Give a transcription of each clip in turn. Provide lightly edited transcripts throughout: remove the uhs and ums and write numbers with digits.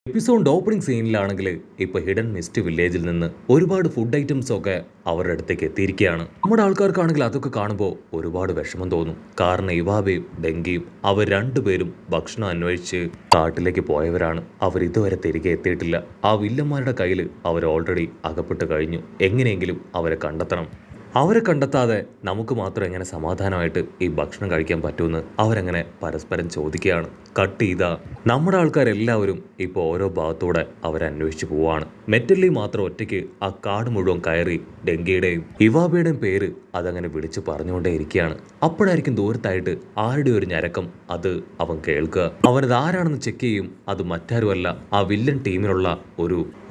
Episode opening സീനിലാണെങ്കിൽ ഇപ്പോൾ hidden mist വില്ലേജിൽ നിന്ന് ഒരുപാട് ഫുഡ് ഐറ്റംസ് ഒക്കെ അവരുടെ അടുത്തേക്ക് എത്തിയിരിക്കുകയാണ്. നമ്മുടെ ആൾക്കാർക്കാണെങ്കിൽ അതൊക്കെ കാണുമ്പോൾ ഒരുപാട് വിഷമം തോന്നും. കാരണം ഇവാബയും ഡെങ്കിയും അവർ രണ്ടുപേരും ഭക്ഷണം അന്വേഷിച്ച് കാട്ടിലേക്ക് പോയവരാണ്. അവർ ഇതുവരെ തിരികെ എത്തിയിട്ടില്ല. ആ വില്ലന്മാരുടെ കയ്യിൽ അവർ ഓൾറെഡി അകപ്പെട്ട് കഴിഞ്ഞു. എങ്ങനെയെങ്കിലും അവരെ കണ്ടെത്തണം. അവരെ കണ്ടെത്താതെ നമുക്ക് മാത്രം എങ്ങനെ സമാധാനമായിട്ട് ഈ ഭക്ഷണം കഴിക്കാൻ പറ്റുമെന്ന് അവരങ്ങനെ പരസ്പരം ചോദിക്കുകയാണ്. കട്ട് ചെയ്ത നമ്മുടെ ആൾക്കാരെല്ലാവരും ഇപ്പോൾ ഓരോ ഭാഗത്തൂടെ അവരെ അന്വേഷിച്ച് പോവാണ്. മെറ്റല്ലി മാത്രം ഒറ്റയ്ക്ക് ആ കാട് മുഴുവൻ കയറി ഡെങ്കിയുടെയും ഇവാബയുടെയും പേര് അതങ്ങനെ വിളിച്ച് പറഞ്ഞുകൊണ്ടേ ഇരിക്കുകയാണ്. അപ്പോഴായിരിക്കും ദൂരത്തായിട്ട് ആരുടെ ഒരു ഞരക്കം അത് അവൻ കേൾക്കുക. അവനത് ആരാണെന്ന് ചെക്ക് ചെയ്യും. അത് മറ്റാരുമല്ല, ആ വില്ലൻ ടീമിലുള്ള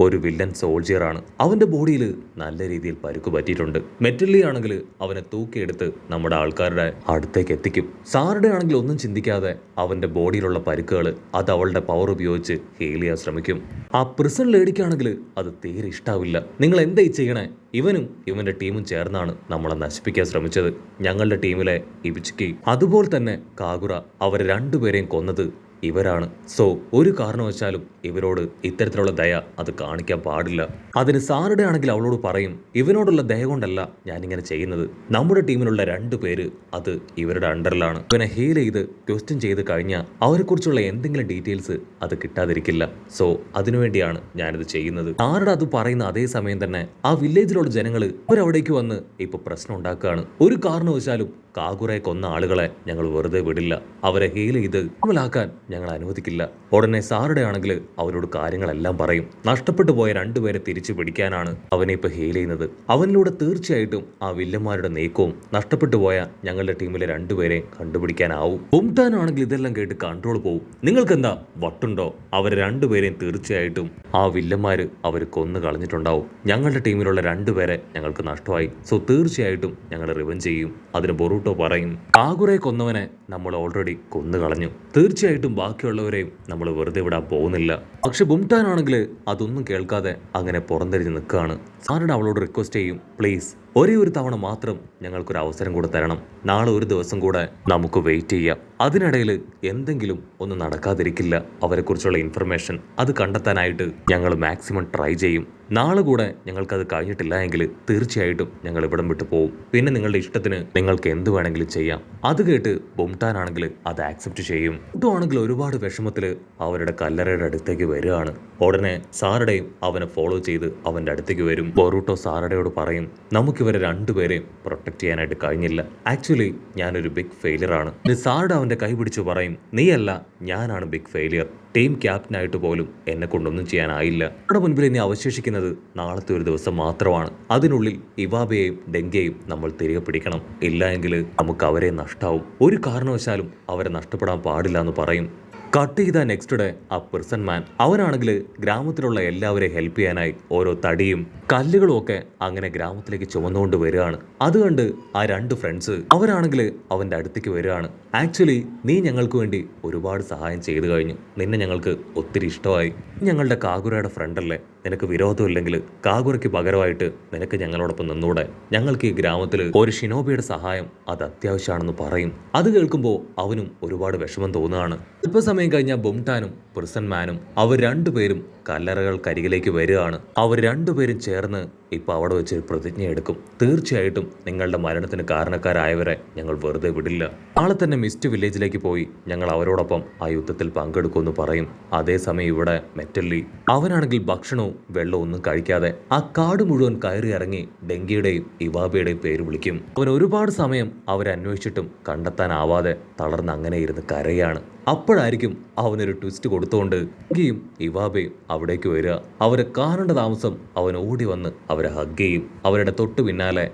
ഒരു വില്ലൻ സോൾജിയറാണ്. അവന്റെ ബോഡിയിൽ നല്ല രീതിയിൽ പരുക്ക് പറ്റിയിട്ടുണ്ട്. മെറ്റല്ലി ആണെങ്കിൽ അവനെ തൂക്കിയെടുത്ത് നമ്മുടെ ആൾക്കാരുടെ അടുത്തേക്ക് എത്തിക്കും. സാറുടെ ആണെങ്കിൽ ഒന്നും ചിന്തിക്കാതെ അവന്റെ ബോഡിയിലുള്ള പരിക്കുകൾ അത് അവളുടെ പവർ ഉപയോഗിച്ച് ഹീൽ ചെയ്യാൻ ശ്രമിക്കും. ആ പ്രിസൺ ലേഡിക്കാണെങ്കിൽ അത് തീരെ ഇഷ്ടാവില്ല. നിങ്ങൾ എന്തായി ചെയ്യണേ? ഇവനും ഇവന്റെ ടീമും ചേർന്നാണ് നമ്മളെ നശിപ്പിക്കാൻ ശ്രമിച്ചത്. ഞങ്ങളുടെ ടീമിലെ ഇബിച്ചിക്ക് അതുപോലെ തന്നെ കാഗുറ അവർ രണ്ടുപേരെയും കൊന്നത് ഇവരാണ്. സോ ഒരു കാരണവശാലും ഇവരോട് ഇത്തരത്തിലുള്ള ദയ അത് കാണിക്കാൻ പാടില്ല. അതിന് സാറുടെ ആണെങ്കിൽ അവളോട് പറയും, ഇവനോടുള്ള ദയ കൊണ്ടല്ല ഞാനിങ്ങനെ ചെയ്യുന്നത്. നമ്മുടെ ടീമിലുള്ള 2 പേര് അത് ഇവരുടെ അണ്ടറിലാണ്. ഇവനെ ഹീൽ ചെയ്ത് ക്വസ്റ്റ്യൻ ചെയ്ത് കഴിഞ്ഞാൽ അവരെക്കുറിച്ചുള്ള എന്തെങ്കിലും ഡീറ്റെയിൽസ് അത് കിട്ടാതിരിക്കില്ല. സോ അതിനുവേണ്ടിയാണ് ഞാനിത് ചെയ്യുന്നത്. സാറുടെ അത് പറയുന്ന അതേ സമയം തന്നെ ആ വില്ലേജിലുള്ള ജനങ്ങൾ അവരവിടേക്ക് വന്ന് ഇപ്പൊ പ്രശ്നം ഉണ്ടാക്കുകയാണ്. ഒരു കാരണവശാലും കാഗുറയെ കൊന്ന ആളുകളെ ഞങ്ങൾ വെറുതെ വിടില്ല. അവരെ ഹീൽ ചെയ്ത് മനസ്സിലാക്കാൻ ഞങ്ങൾ അനുവദിക്കില്ല. ഉടനെ സാറുടെ ആണെങ്കിൽ അവരോട് കാര്യങ്ങളെല്ലാം പറയും. നഷ്ടപ്പെട്ടു പോയ 2 പേരെ തിരിച്ചു പിടിക്കാനാണ് അവനെ ഇപ്പൊ ഹീൽ ചെയ്യുന്നത്. അവനിലൂടെ തീർച്ചയായിട്ടും ആ വില്ലന്മാരുടെ നീക്കവും നഷ്ടപ്പെട്ടു പോയ ഞങ്ങളുടെ ടീമിലെ 2 പേരെയും കണ്ടുപിടിക്കാനാവും. ബുംടാനാണെങ്കിൽ ഇതെല്ലാം കേട്ട് കൺട്രോൾ പോവും. നിങ്ങൾക്ക് എന്താ വട്ടുണ്ടോ? അവരെ 2 പേരെയും തീർച്ചയായിട്ടും ആ വില്ലന്മാര് അവർ കൊന്നു കളഞ്ഞിട്ടുണ്ടാവും. ഞങ്ങളുടെ ടീമിലുള്ള 2 പേരെ ഞങ്ങൾക്ക് നഷ്ടമായി. സോ തീർച്ചയായിട്ടും ഞങ്ങൾ റിവെഞ്ച് ചെയ്യും. അതിന് ബൊറൂട്ടോ പറയും, കാഗുറയെ കൊന്നവനെ നമ്മൾ ഓൾറെഡി കൊന്നു കളഞ്ഞു. തീർച്ചയായിട്ടും ബാക്കിയുള്ളവരെയും നമ്മൾ വെറുതെ വിടാൻ പോകുന്നില്ല. പക്ഷെ ബുംടാനാണെങ്കിൽ അതൊന്നും കേൾക്കാതെ അങ്ങനെ പുറംതിരിഞ്ഞ് നിൽക്കുകയാണ്. സാറിന് അവളോട് റിക്വസ്റ്റ് ചെയ്യും, പ്ലീസ് ഒരേ ഒരു തവണ മാത്രം ഞങ്ങൾക്കൊരു അവസരം കൂടെ തരണം. നാളെ ഒരു ദിവസം കൂടെ നമുക്ക് വെയിറ്റ് ചെയ്യാം. അതിനിടയിൽ എന്തെങ്കിലും ഒന്ന് നടക്കാതിരിക്കില്ല. അവരെക്കുറിച്ചുള്ള ഇൻഫർമേഷൻ അത് കണ്ടെത്താനായിട്ട് ഞങ്ങൾ മാക്സിമം ട്രൈ ചെയ്യും. നാളെ കൂടെ ഞങ്ങൾക്കത് കഴിഞ്ഞിട്ടില്ല എങ്കിൽ തീർച്ചയായിട്ടും ഞങ്ങൾ ഇവിടം വിട്ടു പോകും. പിന്നെ നിങ്ങളുടെ ഇഷ്ടത്തിന് നിങ്ങൾക്ക് എന്ത് വേണമെങ്കിലും ചെയ്യാം. അത് കേട്ട് ബൊംടാനാണെങ്കിൽ അത് ആക്സെപ്റ്റ് ചെയ്യും. ബൊറൂട്ടോ ആണെങ്കിൽ ഒരുപാട് വിഷമത്തിൽ അവരുടെ കല്ലറയുടെ അടുത്തേക്ക് വരികയാണ്. ഉടനെ സാറുടെയും അവനെ ഫോളോ ചെയ്ത് അവന്റെ അടുത്തേക്ക് വരും. ബൊറൂട്ടോ സാറുടെയോട് പറയും, നമുക്കിവരെ 2 പേരെയും പ്രൊട്ടക്ട് ചെയ്യാനായിട്ട് കഴിഞ്ഞില്ല. ആക്ച്വലി ഞാനൊരു ബിഗ് ഫെയിലിയർ ആണ്. സാറുടെ അവന്റെ കൈ പിടിച്ചു പറയും, നീയല്ല ഞാനാണ് ബിഗ് ഫെയിലിയർ. ടീം ക്യാപ്റ്റനായിട്ട് പോലും എന്നെ കൊണ്ടൊന്നും ചെയ്യാനായില്ല. നമ്മുടെ മുൻപിൽ ഇനി അവശേഷിക്കുന്നത് നാളത്തെ ഒരു ദിവസം മാത്രമാണ്. അതിനുള്ളിൽ ഇവാബയെയും ഡെങ്കയെയും നമ്മൾ തിരികെ പിടിക്കണം. ഇല്ല എങ്കിൽ നമുക്ക് അവരെ നഷ്ടാവും. ഒരു കാരണവശാലും അവരെ നഷ്ടപ്പെടാൻ പാടില്ല എന്ന് പറയും. കട്ട് ചെയ്ത നെക്സ്റ്റ് ഡേ ആ പെർസൺ മാൻ അവനാണെങ്കിൽ ഗ്രാമത്തിലുള്ള എല്ലാവരെയും ഹെൽപ്പ് ചെയ്യാനായി ഓരോ തടിയും കല്ലുകളും ഒക്കെ അങ്ങനെ ഗ്രാമത്തിലേക്ക് ചുമന്നുകൊണ്ട് വരികയാണ്. അത് കണ്ട് ആ 2 ഫ്രണ്ട്സ് അവരാണെങ്കിൽ അവന്റെ അടുത്തേക്ക് വരികയാണ്. ആക്ച്വലി നീ ഞങ്ങൾക്ക് വേണ്ടി ഒരുപാട് സഹായം ചെയ്തു കഴിഞ്ഞു. നിന്നെ ഞങ്ങൾക്ക് ഒത്തിരി ഇഷ്ടമായി. ഞങ്ങളുടെ കാഗുറയുടെ ഫ്രണ്ടല്ലേ? നിനക്ക് വിരോധമില്ലെങ്കിൽ കാഗുറയ്ക്ക് പകരമായിട്ട് നിനക്ക് ഞങ്ങളോടൊപ്പം നിന്നൂടെ? ഞങ്ങൾക്ക് ഈ ഗ്രാമത്തിൽ ഒരു ഷിനോബിയുടെ സഹായം അത് അത്യാവശ്യമാണെന്ന് പറയും. അത് കേൾക്കുമ്പോൾ അവനും ഒരുപാട് വിഷമം തോന്നുകയാണ്. അല്പസമയം കഴിഞ്ഞ ബുംടാനും പെർസൺ മാനും അവർ 2 പേരും കല്ലറകൾക്കരികിലേക്ക് വരികയാണ്. അവർ 2 പേരും ചേർന്ന് ഇപ്പൊ അവിടെ വെച്ച് പ്രതിജ്ഞ എടുക്കും. തീർച്ചയായിട്ടും നിങ്ങളുടെ മരണത്തിന് കാരണക്കാരായവരെ ഞങ്ങൾ വെറുതെ വിടില്ല. നാളെ തന്നെ മിസ്റ്റ് വില്ലേജിലേക്ക് പോയി ഞങ്ങൾ അവരോടൊപ്പം ആ യുദ്ധത്തിൽ പങ്കെടുക്കുമെന്ന് പറയും. അതേസമയം ഇവിടെ മെറ്റല്ലി അവനാണെങ്കിൽ ഭക്ഷണവും വെള്ളവും ഒന്നും കഴിക്കാതെ ആ കാട് മുഴുവൻ കയറി ഇറങ്ങി ഡെങ്കിയുടെയും ഇവാബയുടെയും പേര് വിളിക്കും. അവൻ ഒരുപാട് സമയം അവരെ അന്വേഷിച്ചിട്ടും കണ്ടെത്താനാവാതെ തളർന്ന് അങ്ങനെ ഇരുന്ന് കരയാണ്. അപ്പോഴായിരിക്കും അവനൊരു ട്വിസ്റ്റ് കൊടുത്തുകൊണ്ട് ഡെങ്കിയും ഇവാബയും അവിടേക്ക് വരിക. അവരെ കാണേണ്ട താമസം അവൻ ഓടി വന്ന് അവരെ ഹഗ് ചെയ്യും. അവരുടെ തൊട്ടു പിന്നാലെ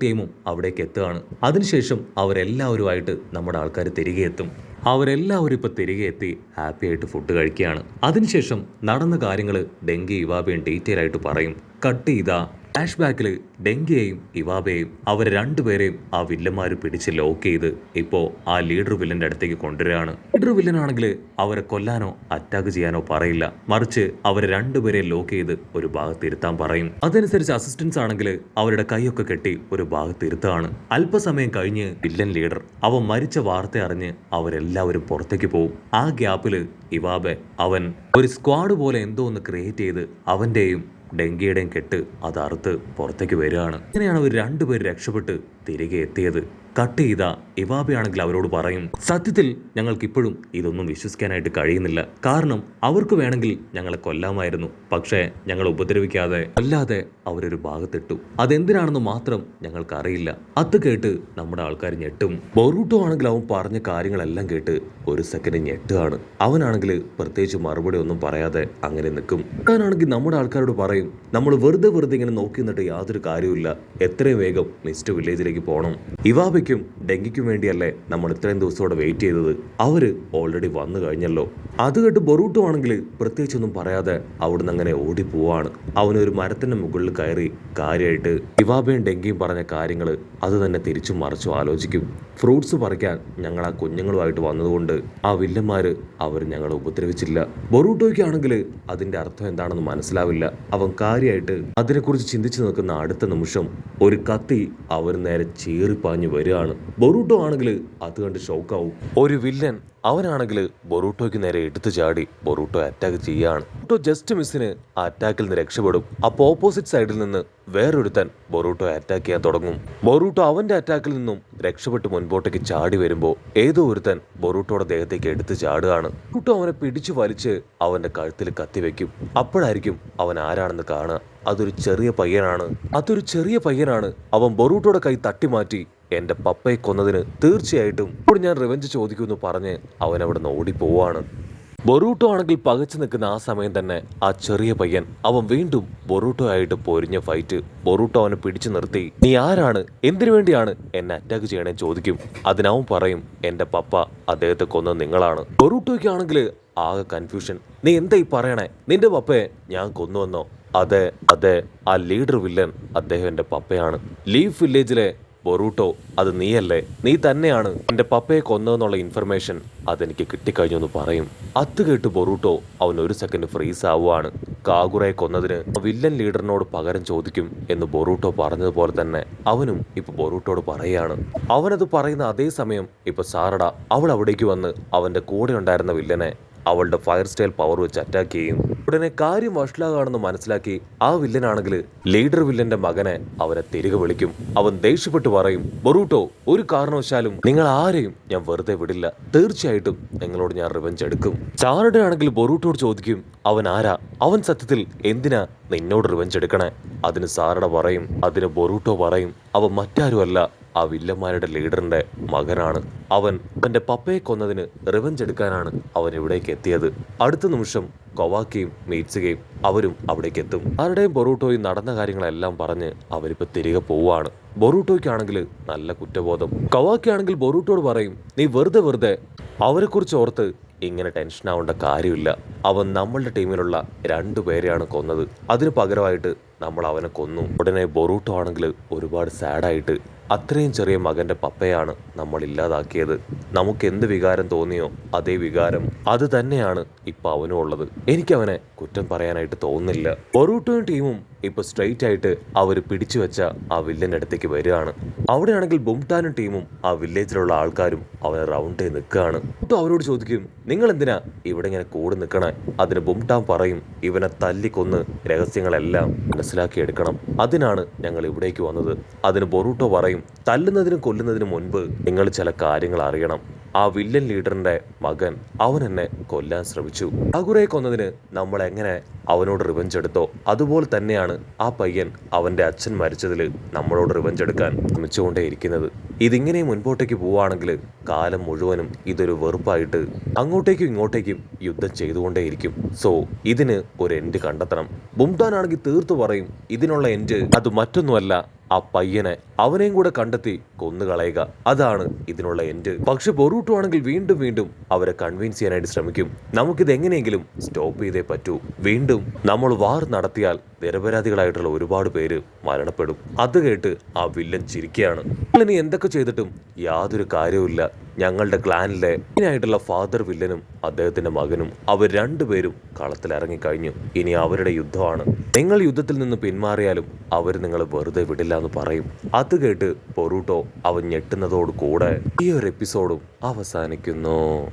ടീമും അവിടേക്ക് എത്തുകയാണ്. അതിനുശേഷം അവരെല്ലാവരുമായിട്ട് നമ്മുടെ ആൾക്കാർ തിരികെ എത്തും. അവരെല്ലാവരും ഇപ്പൊ തിരികെ എത്തി ഹാപ്പി ആയിട്ട് ഫുഡ് കഴിക്കുകയാണ്. അതിനുശേഷം നടന്ന കാര്യങ്ങൾ ഡെങ്കി ഇവാബയും ഡീറ്റെയിൽ ആയിട്ട് പറയും. കട്ട് ചെയ്ത ഫ്ലാഷ് ബാക്കിൽ ഡെങ്കിയെയും ഇവാബയെയും അവർ രണ്ടുപേരെയും ആ വില്ലന്മാർ പിടിച്ച് ലോക്ക് ചെയ്ത് ഇപ്പോ ആ ലീഡർ വില്ലന്റെ അടുത്തേക്ക് കൊണ്ടുവരികയാണ്. ലീഡർ വില്ലനാണെങ്കിൽ അവരെ കൊല്ലാനോ അറ്റാക്ക് ചെയ്യാനോ പറയില്ല, മറിച്ച് അവരെ രണ്ടുപേരെ ലോക്ക് ചെയ്ത് ഒരു ഭാഗത്ത് ഇരുത്താൻ പറയും. അതനുസരിച്ച് അസിസ്റ്റൻസ് ആണെങ്കിൽ അവരുടെ കൈയൊക്കെ കെട്ടി ഒരു ഭാഗത്ത് ഇരുത്താണ്. അല്പസമയം കഴിഞ്ഞ് വില്ലൻ ലീഡർ അവൻ മരിച്ച വാർത്ത അറിഞ്ഞ് അവരെല്ലാവരും പുറത്തേക്ക് പോകും. ആ ഗ്യാപ്പില് ഇവാബെ അവൻ ഒരു സ്ക്വാഡ് പോലെ എന്തോ ഒന്ന് ക്രിയേറ്റ് ചെയ്ത് അവന്റെയും ഡെങ്കിയുടെയും കെട്ട് അത് അറുത്ത് പുറത്തേക്ക് വരികയാണ്. ഇങ്ങനെയാണ് അവർ രണ്ടുപേർ രക്ഷപ്പെട്ട് തിരികെ എത്തിയത്. കട്ട് ചെയ്ത ഇവാബയാണെങ്കിൽ അവരോട് പറയും, സത്യത്തിൽ ഞങ്ങൾക്ക് ഇപ്പോഴും ഇതൊന്നും വിശ്വസിക്കാനായിട്ട് കഴിയുന്നില്ല. കാരണം അവർക്ക് വേണമെങ്കിൽ ഞങ്ങളെ കൊല്ലാമായിരുന്നു, പക്ഷേ ഞങ്ങൾ ഉപദ്രവിക്കാതെ അല്ലാതെ അവരൊരു ഭാഗത്തിട്ടു. അതെന്തിനാണെന്ന് മാത്രം ഞങ്ങൾക്ക് അറിയില്ല. അത് കേട്ട് നമ്മുടെ ആൾക്കാർ ഞെട്ടും. ബൊറൂട്ടോ ആണെങ്കിൽ അവൻ പറഞ്ഞ കാര്യങ്ങളെല്ലാം കേട്ട് ഒരു സെക്കൻഡ് ഞെട്ടുകയാണ്. അവനാണെങ്കിൽ പ്രത്യേകിച്ച് മറുപടി ഒന്നും പറയാതെ അങ്ങനെ നിൽക്കും. ഞാനാണെങ്കിൽ നമ്മുടെ ആൾക്കാരോട് പറയും, നമ്മൾ വെറുതെ ഇങ്ങനെ നോക്കി നിന്നിട്ട് യാതൊരു കാര്യമില്ല, എത്രയും വേഗം മിസ്റ്റ് വില്ലേജിലേക്ക് പോകണം. ഇവാബയ്ക്കും ഡെങ്കിക്കും വേണ്ടിയല്ലേ നമ്മൾ ഇത്രയും ദിവസത്തോടെ വെയിറ്റ് ചെയ്തത്, അവര് ഓൾറെഡി വന്നു കഴിഞ്ഞല്ലോ. അത് കേട്ട് ബൊറൂട്ടോ ആണെങ്കിൽ പ്രത്യേകിച്ചൊന്നും പറയാതെ അവിടുന്ന് അങ്ങനെ ഓടിപ്പോവാണ്. അവനൊരു മരത്തിന്റെ മുകളിൽ കയറി കാര്യമായിട്ട് ഇവാബയും ഡെങ്കിയും പറഞ്ഞ കാര്യങ്ങൾ അത് തന്നെ തിരിച്ചും മറിച്ചും ആലോചിക്കും. ഫ്രൂട്ട്സ് പറിക്കാൻ ഞങ്ങൾ ആ കുഞ്ഞുങ്ങളുമായിട്ട് വന്നതുകൊണ്ട് ആ വില്ലന്മാര് അവർ ഞങ്ങളെ ഉപദ്രവിച്ചില്ല. ബൊറൂട്ടോയ്ക്കാണെങ്കിൽ അതിന്റെ അർത്ഥം എന്താണെന്ന് മനസ്സിലാവില്ല. അവൻ കാര്യമായിട്ട് അതിനെക്കുറിച്ച് ചിന്തിച്ചു നിൽക്കുന്ന അടുത്ത നിമിഷം ഒരു കത്തി അവർ നേരെ ചീറിപ്പാഞ്ഞു വരികയാണ്. ബൊറൂട്ടോ ആണെങ്കിൽ അത് കണ്ട് ഷോക്കാവും. ഒരു വില്ലൻ അവനാണെങ്കിൽ ബൊറൂട്ടോയ്ക്ക് നേരെ എടുത്തു ചാടി ബൊറൂട്ടോ അറ്റാക്ക് ചെയ്യാണ്. ബൊറൂട്ടോ ജസ്റ്റ് മിസ്സിന് ആ അറ്റാക്കിൽ നിന്ന് രക്ഷപ്പെടും. അപ്പോൾ ഓപ്പോസിറ്റ് സൈഡിൽ നിന്ന് വേറൊരുത്തൻ ബൊറൂട്ടോ അറ്റാക്ക് ചെയ്യാൻ തുടങ്ങും. ബൊറൂട്ടോ അവന്റെ അറ്റാക്കിൽ നിന്നും രക്ഷപ്പെട്ട് മുൻപോട്ടേക്ക് ചാടി വരുമ്പോൾ ഏതോ ഒരുത്തൻ ബൊറൂട്ടോയുടെ ദേഹത്തേക്ക് എടുത്ത് ചാടുകയാണ്. ബൊറൂട്ടോ അവനെ പിടിച്ചു വലിച്ച് അവന്റെ കഴുത്തിൽ കത്തിവെക്കും. അപ്പോഴായിരിക്കും അവൻ ആരാണെന്ന് കാണുക. അതൊരു ചെറിയ പയ്യനാണ്. അവൻ ബൊറൂട്ടോയുടെ കൈ തട്ടിമാറ്റി എന്റെ പപ്പയെ കൊന്നതിന് തീർച്ചയായിട്ടും ഇപ്പോൾ ഞാൻ റിവെഞ്ച് ചോദിക്കുമെന്ന് പറഞ്ഞ് അവൻ അവിടെ നിന്ന് ഓടിപ്പോവാണ്. ബൊറൂട്ടോ ആണെങ്കിൽ പകച്ചു നിൽക്കുന്ന ആ സമയം തന്നെ ആ ചെറിയ പയ്യൻ അവൻ വീണ്ടും ബൊറൂട്ടോ ആയിട്ട് പൊരിഞ്ഞ ഫൈറ്റ്. ബൊറൂട്ടോ അവനെ പിടിച്ചു നിർത്തി, നീ ആരാണ്, എന്തിനു വേണ്ടിയാണ് എന്നെ അറ്റാക്ക് ചെയ്യണേ ചോദിക്കും. അതിനവൻ പറയും, എന്റെ പപ്പ അദ്ദേഹത്തെ കൊന്നത് നിങ്ങളാണ്. ബൊറൂട്ടോയ്ക്കാണെങ്കിൽ ആകെ കൺഫ്യൂഷൻ. നീ എന്താ ഈ പറയണേ, നിന്റെ പപ്പയെ ഞാൻ കൊന്നുവന്നോ? അതെ, ആ ലീഡർ വില്ലൻ അദ്ദേഹം എന്റെ പപ്പയാണ്. ലീഫ് വില്ലേജിലെ ബൊറൂട്ടോ, അത് നീയല്ലേ, നീ തന്നെയാണ് എന്റെ പപ്പയെ കൊന്നതെന്നുള്ള ഇൻഫർമേഷൻ അതെനിക്ക് കിട്ടിക്കഴിഞ്ഞു എന്ന് പറയും. അത് കേട്ട് ബൊറൂട്ടോ അവൻ ഒരു സെക്കൻഡ് ഫ്രീസ് ആവുകയാണ്. കാഗുറയെ കൊന്നതിന് വില്ലൻ ലീഡറിനോട് പകരം ചോദിക്കും എന്ന് ബൊറൂട്ടോ പറഞ്ഞതുപോലെ തന്നെ അവനും ഇപ്പൊ ബൊറൂട്ടോട് പറയുകയാണ്. അവനത് പറയുന്ന അതേ സമയം ഇപ്പൊ സാറഡ അവൾ അവിടേക്ക് വന്ന് അവന്റെ കൂടെ ഉണ്ടായിരുന്ന വില്ലനെ അവളുടെ ഫയർ സ്റ്റൈൽ പവർ വെച്ച് അറ്റാക്ക് ചെയ്യും. ഉടനെ കാര്യം വഷളാകാണെന്ന് മനസ്സിലാക്കി ആ വില്ലനാണെങ്കിൽ ലീഡർ വില്ലന്റെ മകനെ അവനെ തിരികെ വിളിക്കും. അവൻ ദേഷ്യപ്പെട്ട് പറയും, ബൊറൂട്ടോ, ഒരു കാരണവശാലും നിങ്ങൾ ആരെയും ഞാൻ വെറുതെ വിടില്ല, തീർച്ചയായിട്ടും നിങ്ങളോട് ഞാൻ റിവെഞ്ച് എടുക്കും. സാറയുടെ ആണെങ്കിൽ ബൊറൂട്ടോട് ചോദിക്കും, അവൻ ആരാ, അവൻ സത്യത്തിൽ എന്തിനാ നിന്നോട് റിവെഞ്ച് എടുക്കണേ? അതിന് സാറയുടെ പറയും, അതിന് ബൊറൂട്ടോ പറയും, അവൻ മറ്റാരുമല്ല, ആ വില്ലന്മാരുടെ ലീഡറിന്റെ മകനാണ്. അവന്റെ പപ്പയെ കൊന്നതിന് റിവെഞ്ച് എടുക്കാനാണ് അവൻ ഇവിടേക്ക് എത്തിയത്. അടുത്ത നിമിഷം കൊവാക്കിയും മീറ്റ്സുകയും അവരും അവിടേക്ക് എത്തും. ആരുടെയും ബൊറൂട്ടോയും നടന്ന കാര്യങ്ങളെല്ലാം പറഞ്ഞ് അവരിപ്പോ തിരികെ പോവാണ്. ബൊറൂട്ടോയ്ക്കാണെങ്കിൽ നല്ല കുറ്റബോധം. കൊവാക്കി ആണെങ്കിൽ ബൊറൂട്ടോട് പറയും, നീ വെറുതെ അവരെക്കുറിച്ച് ഓർത്ത് ഇങ്ങനെ ടെൻഷൻ ആവേണ്ട കാര്യമില്ല. അവൻ നമ്മളുടെ ടീമിലുള്ള 2 പേരെയാണ് കൊന്നത്, അതിന് പകരമായിട്ട് നമ്മൾ അവനെ കൊന്നു. ഉടനെ ബൊറൂട്ടോ ആണെങ്കിൽ ഒരുപാട് സാഡായിട്ട്, അത്രയും ചെറിയ മകന്റെ പപ്പയാണ് നമ്മൾ ഇല്ലാതാക്കിയത്. നമുക്ക് എന്ത് വികാരം തോന്നിയോ അതേ വികാരം അത് തന്നെയാണ് ഇപ്പൊ അവനും ഉള്ളത്. എനിക്കവനെ കുറ്റം പറയാനായിട്ട് തോന്നുന്നില്ല. ബൊറൂട്ടോയും ടീമും ഇപ്പൊ സ്ട്രെയിറ്റ് ആയിട്ട് അവർ പിടിച്ചു വെച്ച ആ വില്ലന്റെ അടുത്തേക്ക് വരികയാണ്. അവിടെയാണെങ്കിൽ ബുംടാനും ടീമും ആ വില്ലേജിലുള്ള ആൾക്കാരും അവനെ റൗണ്ട് ചെയ്ത് നിൽക്കുകയാണ്. അവരോട് ചോദിക്കും, നിങ്ങൾ എന്തിനാ ഇവിടെ ഇങ്ങനെ കൂടെ നിൽക്കണേ? അതിന് ബുംടാൻ പറയും, ഇവനെ തല്ലിക്കൊന്ന് രഹസ്യങ്ങളെല്ലാം മനസ്സിലാക്കിയെടുക്കണം, അതിനാണ് ഞങ്ങൾ ഇവിടേക്ക് വന്നത്. അതിന് ബൊറൂട്ടോ പറയും, തല്ലുന്നതിനും കൊല്ലുന്നതിനും മുൻപ് നിങ്ങൾ ചില കാര്യങ്ങൾ അറിയണം. ആ വില്ലൻ ലീഡറിന്റെ മകൻ അവൻ എന്നെ കൊല്ലാൻ ശ്രമിച്ചു. കാഗുറയെ കൊന്നതിന് നമ്മൾ എങ്ങനെ അവനോട് റിവെഞ്ച് എടുത്തോ അതുപോലെ തന്നെയാണ് ആ പയ്യൻ അവന്റെ അച്ഛൻ മരിച്ചതിൽ നമ്മളോട് റിവെഞ്ച് എടുക്കാൻ ശ്രമിച്ചുകൊണ്ടേയിരിക്കുന്നത്. ഇതിങ്ങനെ മുൻപോട്ടേക്ക് പോവുകയാണെങ്കിൽ കാലം മുഴുവനും ഇതൊരു വെറുപ്പായിട്ട് അങ്ങോട്ടേക്കും ഇങ്ങോട്ടേക്കും യുദ്ധം ചെയ്തുകൊണ്ടേയിരിക്കും. സോ ഇതിന് ഒരു എൻഡ് കണ്ടെത്തണം. ബുംടാനാണെങ്കിൽ തീർത്തു പറയും, ഇതിനുള്ള എൻഡ് അത് മറ്റൊന്നുമല്ല, ആ പയ്യനെ അവനെയും കൂടെ കണ്ടെത്തി കൊന്നുകളയുക. അതാണ് ഇതിനുള്ള എൻഡ്. പക്ഷെ ബൊറൂട്ടോ ആണെങ്കിൽ വീണ്ടും വീണ്ടും അവരെ കൺവിൻസ് ചെയ്യാനായിട്ട് ശ്രമിക്കും. നമുക്കിത് എങ്ങനെയെങ്കിലും സ്റ്റോപ്പ് ചെയ്തേ പറ്റൂ. വീണ്ടും നമ്മൾ വാർ നടത്തിയാൽ നിരപരാധികളായിട്ടുള്ള ഒരുപാട് പേര് മരണപ്പെടും. അത് കേട്ട് ആ വില്ലൻ ചിരിക്കുകയാണ്. ഇനി എന്തൊക്കെ ചെയ്തിട്ടും യാതൊരു കാര്യവുമില്ല. ഞങ്ങളുടെ ക്ലാനിലെ ആയിട്ടുള്ള ഫാദർ വില്ലനും അദ്ദേഹത്തിന്റെ മകനും അവർ രണ്ടുപേരും കളത്തിലിറങ്ങിക്കഴിഞ്ഞു. ഇനി അവരുടെ യുദ്ധമാണ്. നിങ്ങൾ യുദ്ധത്തിൽ നിന്ന് പിന്മാറിയാലും അവർ നിങ്ങളെ വെറുതെ വിടില്ല എന്ന് പറയും. അത് കേട്ട് ബൊറൂട്ടോ അവൻ ഞെട്ടുന്നതോട് കൂടെ ഈ ഒരു എപ്പിസോഡും അവസാനിക്കുന്നു.